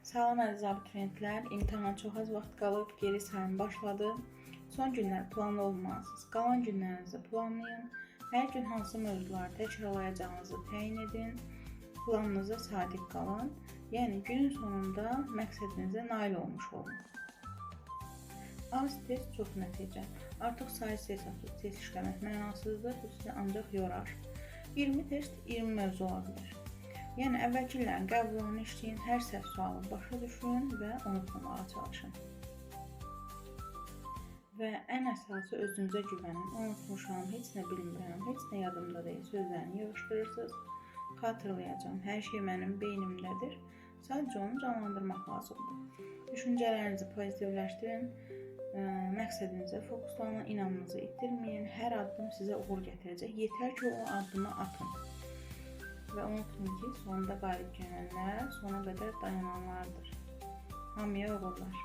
Salam əziz abituriyentlər, imtahana çox az vaxt qalıb, geri sayım başladı. Son günlər planlı olmalısınız. Qalan günlərinizi planlayın. Hər gün hansı mövzuları təkrarlayacağınızı təyin edin. Planınıza sadiq qalın. Yəni günün sonunda məqsədinizə nail olmuş olun. Az test, çox nəticə. Artıq sayı hesablı test işləmək mənasızdır, bu sizi ancaq yorar. 20 test, 20 mövzu ola bilər. Yəni əvvəlki illərin qəbullarını işləyin, hər səhv sualı başa düşün və unutmamağa çalışın. Və ən əsası özünüzə güvənin. Unutmuşam, heç nə bilmirəm, heç nə yadımda deyil sözlərini yığışdırırsınız. Xatırlayacağım, hər şey mənim beynimdədir. Sadəcə onu canlandırmaq lazımdır. Düşüncələrinizi pozitivləşdirin, məqsədinizə fokuslanın, inamınızı itirməyin. Hər addım sizə uğur gətirəcək. Yetər ki, o addımı atın. Və unutmayın ki, sonunda qalib gələnlər sona qədər dayananlardır. Hamıya uğurlar.